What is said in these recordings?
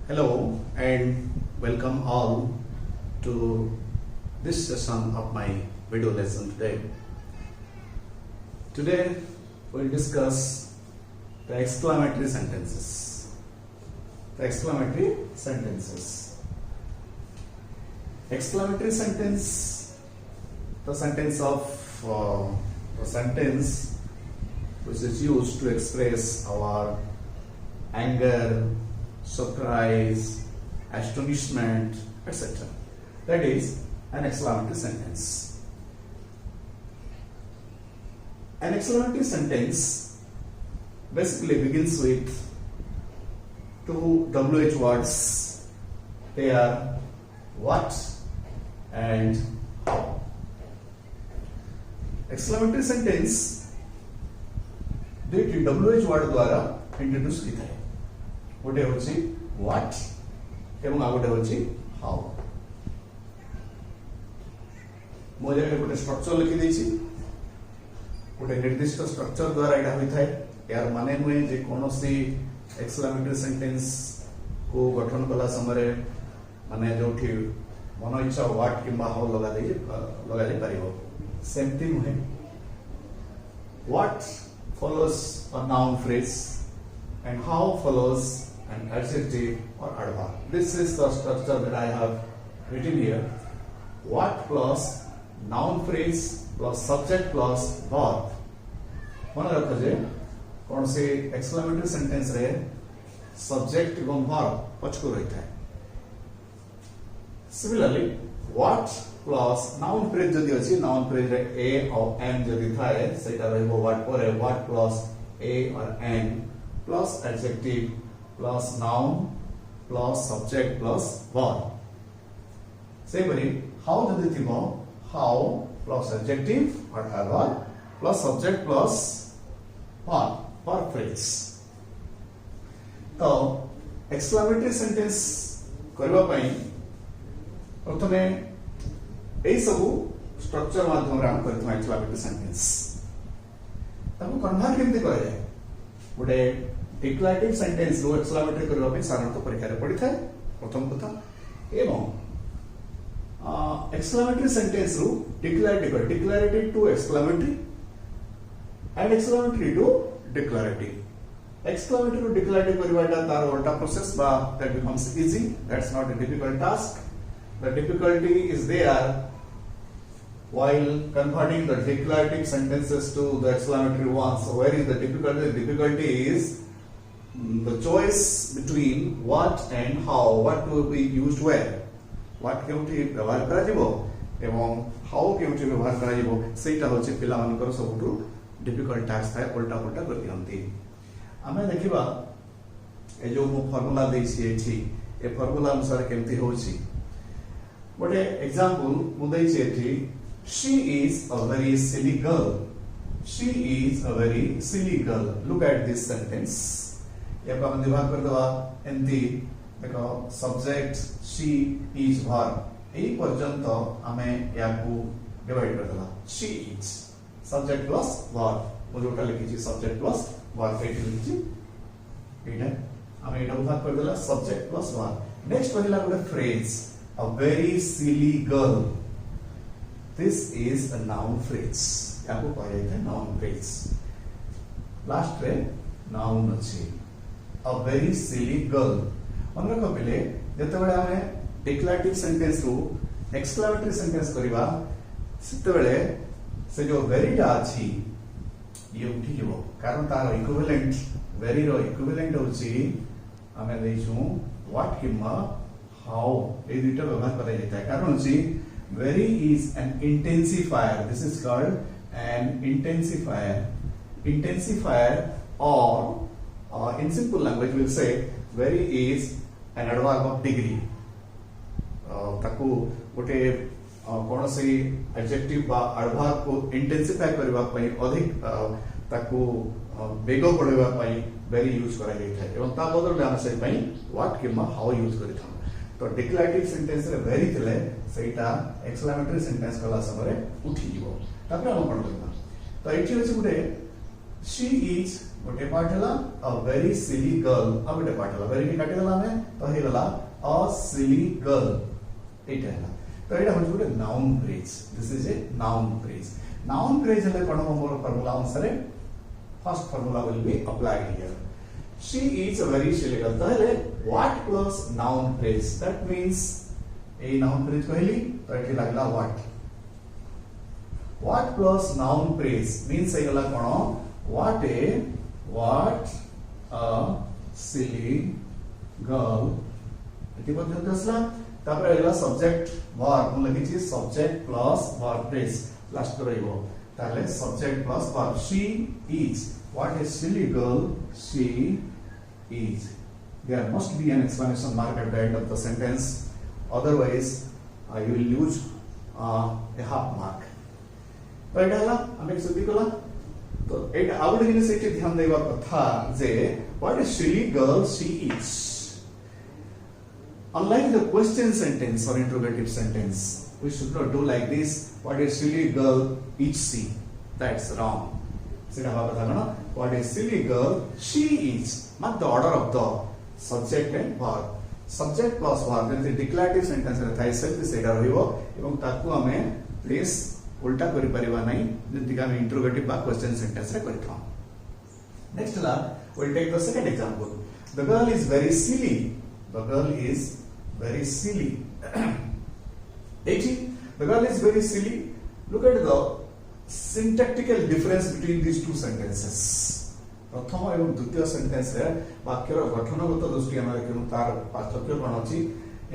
Hello and welcome all to this session of my video lesson today. Today we'll discuss the exclamatory sentences. The exclamatory sentences. Exclamatory sentence, the sentence which is used to express our anger, surprise, astonishment, etc. That is an exclamatory sentence. An exclamatory sentence basically begins with two WH words. They are what and how. Exclamatory sentence दुईटी WH word द्वारा introduce की थाए गोटे होची what एवं आ गोटे होची how मो जगह गोटे स्ट्रक्चर लिखि देछि गोटे निर्दिष्ट स्ट्रक्चर द्वारा एटा होई थाए यार माने नुए जे कोनोसी एक्सक्लेमेटरी सेंटेंस को गठन कला समय माने जोठी मन इच्छा व्हाट किबा हाउ लगा दे परिबो सेम थिंग है what follows a noun phrase and how follows an adjective or adverb. This is the structure that I have written here. What plus noun phrase plus subject plus verb. मन रखो जे कौन से exclamatory sentence रे subject एवं verb पछको रहता है. Similarly, what plus noun phrase जदि अछि noun phrase रे a और m जदि थाए सेटा रहबो what पर what plus a or n plus adjective plus noun plus subject plus verb. Similarly, how जदि थिबो how plus adjective or adverb plus subject plus verb for phrase. तो exclamatory sentence करबा पई प्रथमे एई सबु स्ट्रक्चर माध्यम रे हम करथि एक्सक्लेमेटरी सेंटेंस ताको कन्वर्ट केमते करे गोटे डिक्लेरेटिव सेंटेंस रो एक्सक्लेमेटरी करबा पे साधारणतः परीक्षा रे पड़ी थाए प्रथम कथा एवं एक्सक्लेमेटरी सेंटेंस रो declarative to exclamatory and exclamatory to declarative exclamatory to declarative करबाटा तार उल्टा प्रोसेस बा that becomes easy that's not a difficult task. The difficulty is there while converting the declarative sentences to the exclamatory ones. So where is the difficulty? The difficulty is the choice between what and how. What to be used where? What केउठी व्यवहार करा जिवो एवं how केउठी व्यवहार करा जिवो सेटा होचे पिला मानकर सबुटु डिफिकल्ट टास्क है उल्टा उल्टा कर दियंती. आमे देखिबा ए जो मो फार्मूला देछि एठी ए फार्मूला अनुसार केमती होछि गोटे एग्जांपल मुदई छेठी she is a very silly girl. She is a very silly girl. Look at this sentence. या को हम डिवाइड कर दवा एंती देखो सब्जेक्ट she is verb एई पर्यंत हमें या को डिवाइड कर दवा she is subject plus verb मो जोटा लिखि छी subject plus verb एठी लिखि छी एटा हमें एटा उधार कर देला subject plus verb नेक्स्ट पहिला गोटे phrase a very silly girl. This is a noun phrase. याको कहै छै noun phrase. लास्ट रे noun अछि. A very silly girl. मन रखो पहले जते बेले हमें डिक्लेरेटिव सेंटेंस रो एक्सक्लेमेटरी सेंटेंस करबा सेते बेले से जो very टा अछि ये उठी जबो कारण तार इक्विवेलेंट very रो इक्विवेलेंट होछि हमें देइछु what किमा how ये दुटा व्यवहार करा जाता है कारण जी very is an intensifier. This is called an intensifier or in simple language we'll say very is an adverb of degree. ताकू गोटे कोनोसी adjective बा adverb को intensify करबा पई अधिक ताकू बेगो पड़ेबा पई very यूज करा जाय छै एवं ता बदल में हम से पई what किमा how यूज करि था. तो डिक्लेरेटिव सेंटेंस रे वेरी थिले सेटा एक्सक्लेमेटरी सेंटेंस कला समय उठी जीवो तापर हम कोन करबा तो एठी होछि गुटे she is गोटे पार्ट हला a very silly girl आ गोटे पार्ट हला very के काटी देला हमें तो हे गला a silly girl एटा हला तो एटा होछ गोटे noun phrase this is a noun phrase हले कोन मोर फार्मूला अनुसार first formula will be applied here she is a very silly girl तो हले what plus noun phrase that means a noun phrase कहली तो एठी लागला what plus noun phrase means हे गला कोन what a silly girl एटी पद्धति असला तापर एला सब्जेक्ट वर्ब हम लिखि छी subject plus verb phrase last रहइबो ताले subject plus verb she is what a silly girl she is there must be an exclamation mark at the end of the sentence otherwise you will lose a half mark तो एटा हमें सुधी कला तो एटा out जिनिस eighty ध्यान देबा कथा जे what a silly girl she is unlike the question sentence or interrogative sentence we should not do like this what a silly girl is she that's wrong सेटा हवा कथा ना what a silly girl she is not the order of the subject and verb subject plus verb जैसे declarative sentence रे Thai self सेटा रहइबो एवं ताकू हमें प्लेस उल्टा करि परिबा नै जंती का इंटरोगेटिव बा क्वेश्चन सेंटेंस रे करथौ नेक्स्ट ला we'll take the second example the girl is very silly the girl is very silly 18 the girl is very silly look at the syntactical difference between these two sentences प्रथम एवं द्वितीय sentence रे वाक्यर गठनगत दृष्टि हम देखिनु तार पार्थक्य कोन अछि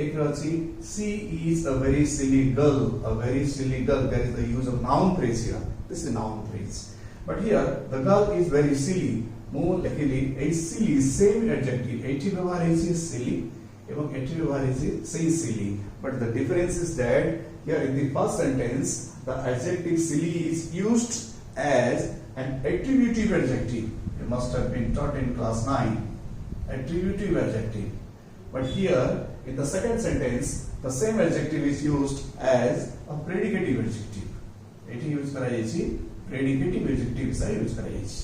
एक अछि she is a very silly girl there is the use of noun phrase here this is noun phrase but here the girl is very silly मु लिखिली a silly same adjective एठी व्यवहार है silly एवं एठी व्यवहार है say silly but the difference is that here in the first sentence the adjective silly is used as an attributive adjective you must have been taught in class 9 attributive adjective but here in the second sentence the same adjective is used as a predicative adjective एठी use करा जायछि predicative adjective से use करा जायछि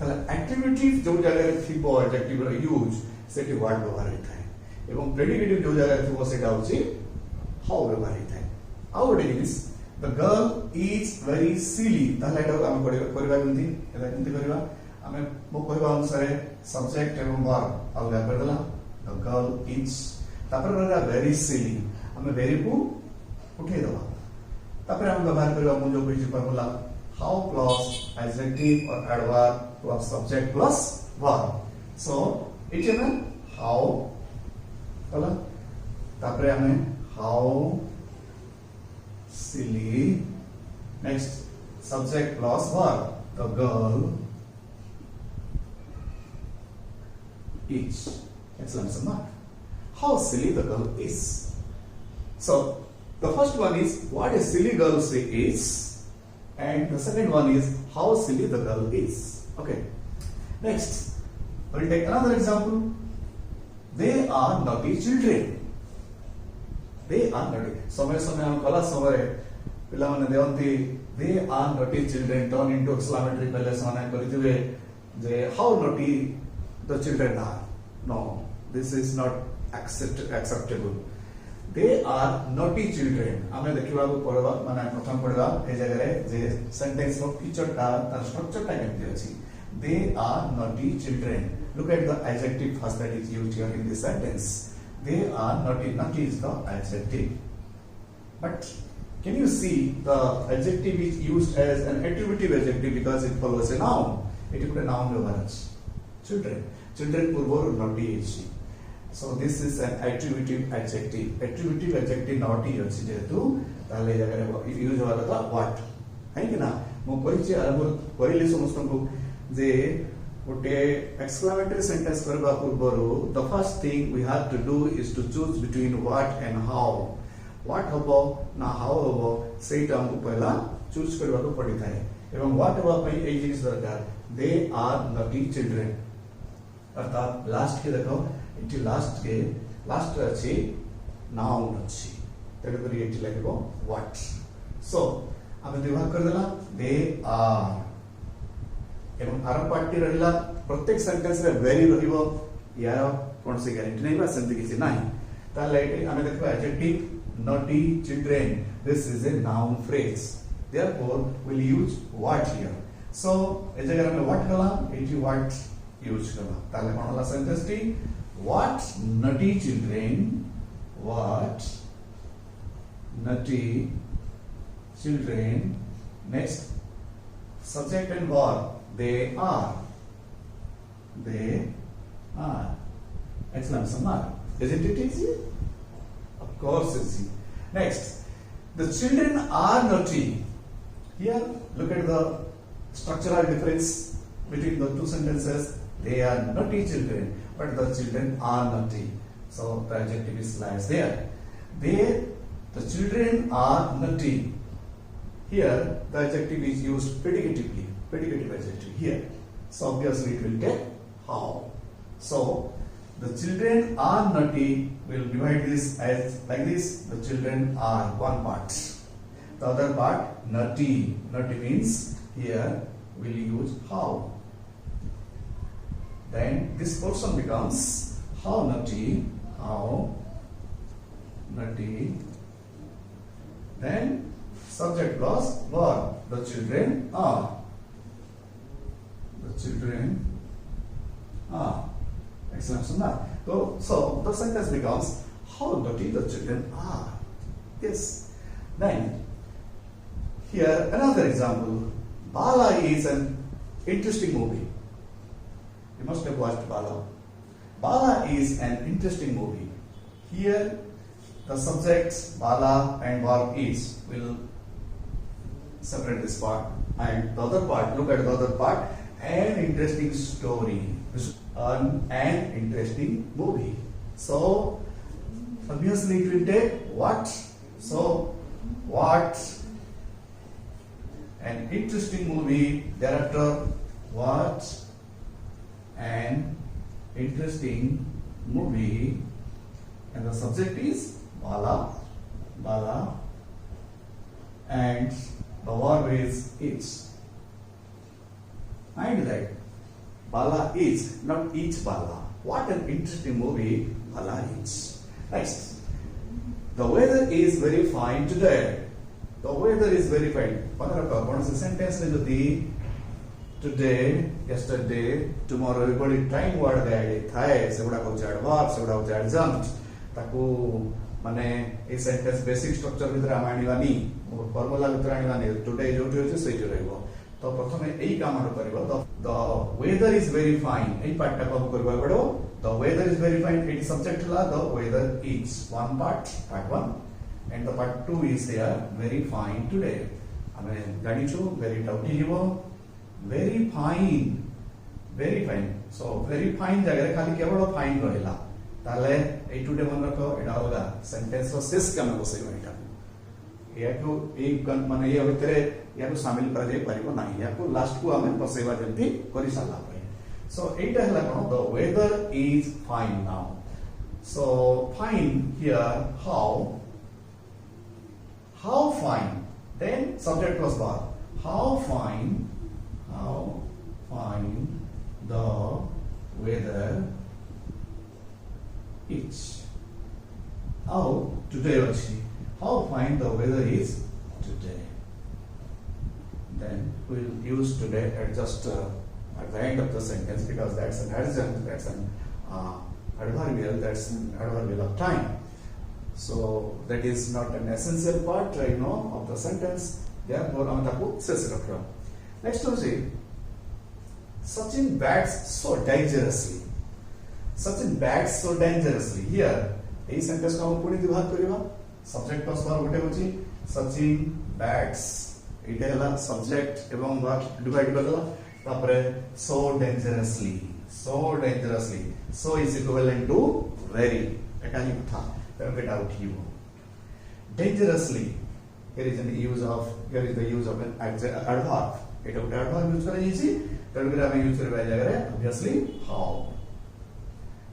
तला attributive जो जगह थिबो adjective रो use सेठी word व्यवहार होता है एवं predicative जो जगह थिबो सेटा होछि हाउ व्यवहार होता है आउ dish the girl is very silly तला एटा हम करबा केमथि एटा केमथि करबा हमें मो कहबा अनुसार सब्जेक्ट एवं वर्ब अलग कर देला the girl is तापर रहला very silly हमें very को उठे दवा तापर हम व्यवहार करबा मु जो कहि formula how plus adjective or adverb plus subject plus verb so it is how तला तापर हमें how silly next subject plus verb the girl is exclamation mark how silly the girl is so the first one is what a silly girl she is and the second one is how silly the girl is okay next we'll take another example they are naughty children they are naughty समय हम कला समय पिला माने Devanti they are naughty children turn into exclamatory पहले समाने करिथिबे जे how naughty the children are no this is not acceptable they are naughty children हमें देखिबा को पड़बा माने प्रथम पड़बा ए जगह रे जे सेंटेंस रो फीचर ता तार स्ट्रक्चर ता केमति अछि they are naughty children look at the adjective first that is used here in this sentence they are naughty is the adjective but can you see the adjective is used as an attributive adjective because it follows a noun it is a noun व्यवहार children पूर्व naughty is so this is an attributive adjective naughty अछि जेतु ताले जगह रे use होला तो what है कि ना मो कहि छी आरंभ करिले समस्त को जे गोटे exclamatory sentence करबा पूर्वरु the first thing we have to do is to choose between what and how what हबो ना how हबो सेटा हमको पहला चूज करबा को पड़ी थाए एवं what हबा पई ए जिनिस दरकार they are naughty children अर्थात लास्ट के देखो इटी लास्ट अछि नाउन अछि तेरे पर इटी लागबो what so हम व्यवहार कर देला they are एवं आर पार्टी रहिला प्रत्येक सेंटेंस रे वेरी रहिबो यार कोन से गारंटी नहीं बा सेंति किछि नाही ताले एटी आमे देखबा adjective naughty children this is a noun phrase therefore we'll use what here so ए जगह में what कला एटी what यूज कला ताले कोन ला सेंटेंस टी what naughty children what naughty children next subject and verb they are exclamation mark isn't it easy of course easy next the children are naughty here look at the structural difference between the two sentences they are naughty children but the children are naughty so the adjective is lies there the children are naughty here the adjective is used predicative adjective here so obviously it will take how so the children are naughty we'll divide this as like this the children are one part the other part naughty means here we'll use how then this portion becomes how naughty then subject plus verb the children are exclamation mark so the sentence becomes how naughty the children are yes then here another example Bala is an interesting movie you must have watched Bala is an interesting movie here the subjects Bala and verb is will separate this part and the other part look at the other part an interesting story an interesting movie so obviously it will take what so what an interesting movie thereafter what an interesting movie and the subject is Bala and the verb is is and that Bala is not each Bala what an interesting movie Bala is next the weather is very fine today the weather is very fine panara kon se sentence le jodi today yesterday tomorrow everybody time word gaide thae segura ko adverb segura ko adjunct taku माने a sentence basic structure भीतर हम आनिबानी formula भीतर आनिबानी today जोटी होचे सेइटे रहबो तो प्रथमे एई काम करबो the weather is very fine एई पार्ट टा कब करबा पड़ो the weather is very fine एटी सब्जेक्ट ला the weather is one part 1 and the part 2 is here very fine today हमें गाडी छु वेरी टाउटी हिबो very fine so very fine जगह खाली केवल फाइन रहला ताले ए टुडे मन रखो एडा अलगा सेंटेंस रो शेष काम बसैबो एटा याको एक माने ये भितरे याको शामिल कर दे परिबो नाही याको लास्ट को हमें बसैबा जंती करि साला परे सो एटा हला कोन the weather is fine now so fine here how fine then subject plus verb how fine the weather is how today actually how fine the weather is today then we'll use today at just at the end of the sentence because that's an adjunct that's an adverbial that's an adverbial of time so that is not an essential part of the sentence therefore हम ताको शेष रखो next we see Sachin bats so dangerously here এই sentence কা পুনি বিভাগ করিবা subject plus verb গোটে होची Sachin bats এইটা হলা সবজেক্ট এবং ভার্ব ডিভাইড করলা তারপরে so dangerously so is equivalent to very এটা হি কথা then get out here dangerously here is the use of an adverb এটা একটা adverb यूज করা হয়েছে তারপরে আমি यूज করব এই জায়গায় obviously how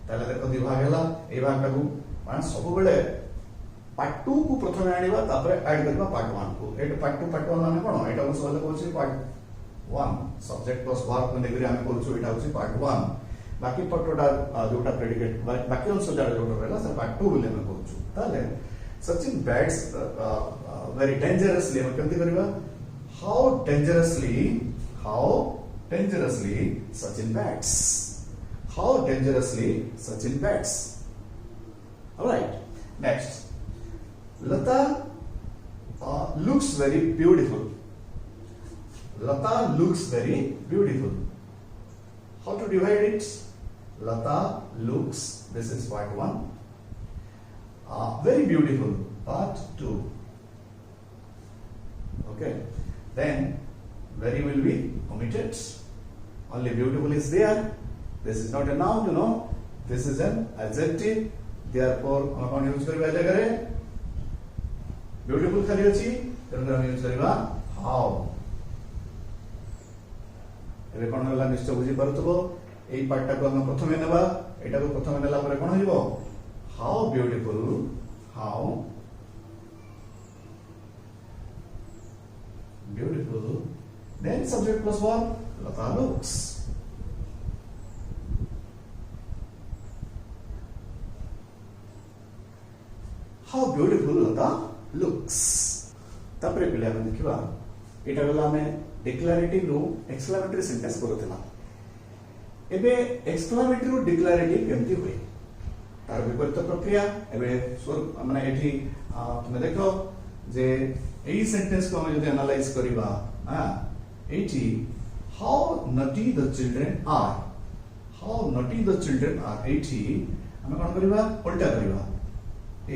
তাহলে দেখো দুই ভাগ হলা এই ভাগটাକୁ মানে ସବୁବେଳେ পার্ট 2 को प्रथमे आनिबा तापर ऐड करबा पार्ट 1 को एटा पार्ट 2 पार्ट 1 माने कोन एटा को सवाल कोछि पार्ट 1 सब्जेक्ट प्लस वर्ब को नेगरी हम करछु एटा होची पार्ट 1 बाकी पटोटा जोटा प्रेडिकेट बाकी अंश जरा जोटा रहला से पार्ट 2 बोले हम करछु ताले सचिन बैट्स very dangerously हम केमति करबा how dangerously Sachin bats all right next Lata looks very beautiful how to divide it Lata looks this is part 1 very beautiful part 2 okay then very will be omitted only beautiful is there this is not a noun you know this is an adjective therefore हम कौन use करबा जगह रे beautiful खाली अछि तेनु हम use करबा how एबे कोन होला निश्चय बुझी परतबो एई पार्टटा को हम प्रथमे नेबा एटा को प्रथमे नेला परे कोन होइबो how beautiful then subject plus verb Lata looks how beautiful Lata looks तापरे पिले हम देखिबा एटा गला हमें डिक्लेरेटिव रो एक्सक्लेमेटरी सेंटेंस करथला एबे एक्सक्लेमेटरी रो डिक्लेरेटिव केमति होय तार विपरीत प्रक्रिया एबे माने एठी तुमे देखो जे एई सेंटेंस को हम जदि एनालाइज करिबा एठी how naughty the children are एठी हम कोन करिबा उल्टा करिबा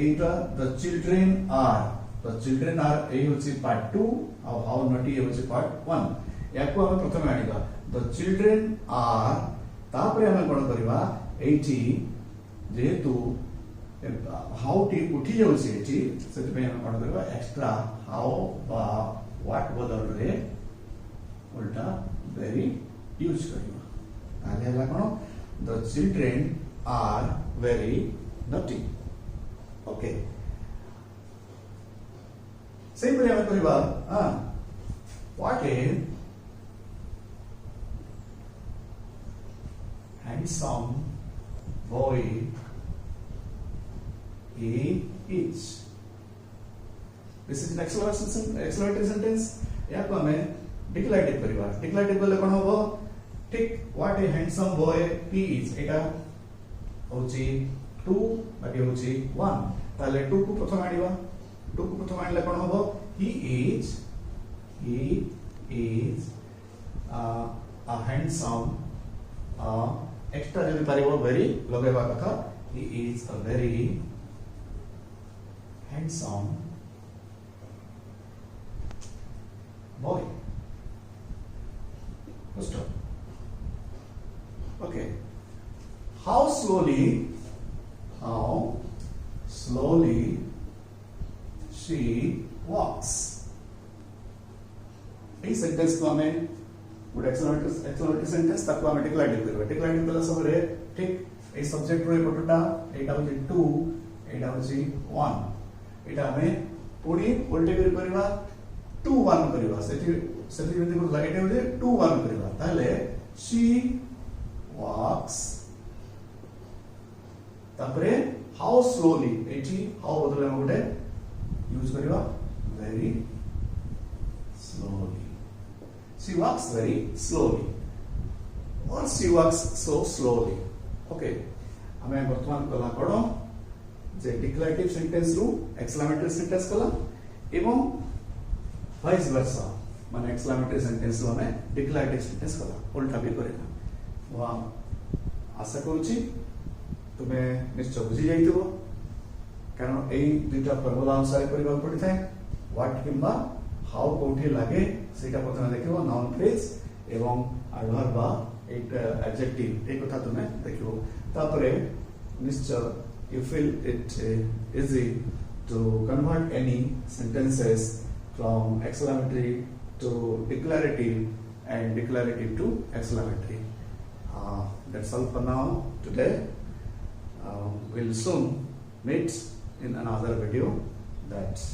एटा the children are एई होची पार्ट 2 और how naughty होची पार्ट 1 याको हम प्रथमे आनिबा the children are तापरे हम कोन करिबा एठी जेहेतु how टी उठी जाउची एठी सेति पे हम कोन करिबा एक्स्ट्रा how बा what बदल रे उल्टा very यूज करिबा ताले हला कोन the children are very naughty okay same way हम करिबा what a handsome boy he is this is an exclamatory sentence या को हमें डिक्लेरेटिव करिबा डिक्लेरेटिव बोले कोन होबो ठीक what A handsome boy he is एटा होची 2 बाकी होची 1 ताले 2 को प्रथम आनिबा 2 को प्रथम आनिले कोन होबो he is a handsome extra जदि पारिबो very लगेबा कथा he is a very handsome boy stop okay how slowly she walks a sentence को हमें गुड एक्सक्लेमेटरी सेंटेंस ताको हमें डिक्लेरेटिव करबा डिक्लेरेटिव कला सब रे ठीक ए सब्जेक्ट रो एपटटा एटा होची 2 एटा होची 1 एटा हमें पुणी उल्टे करबा 2 1 करबा सेति जदि को लाइट हो जे 2 1 करबा ताले she walks तापरे how slowly एठी how बदले हम गोटे यूज करबा very slowly she walks very slowly or she walks so slowly okay हमें वर्तमान कला करो जे डिक्लेरेटिव सेंटेंस रू एक्सक्लेमेटरी सेंटेंस कला एवं वाइस वर्सा माने एक्सक्लेमेटरी सेंटेंस रो हमें डिक्लेरेटिव सेंटेंस कला उल्टा भी करेला वाह आशा करूची तुमे निश्चय बुझी जाइतबो कारण एई दुटा फॉर्मूला अनुसार करबा पड़ी थाए व्हाट किंबा हाउ कोठी लागे सेटा प्रथमे देखिबो नाउन फ्रेज एवं एडवर्ब बा एक एडजेक्टिव एक कथा तुमे देखिबो तापरे निश्चय you feel it easy to convert any sentences from exclamatory to declarative and declarative to exclamatory. That's all for now today. We'll soon meet in another video. That's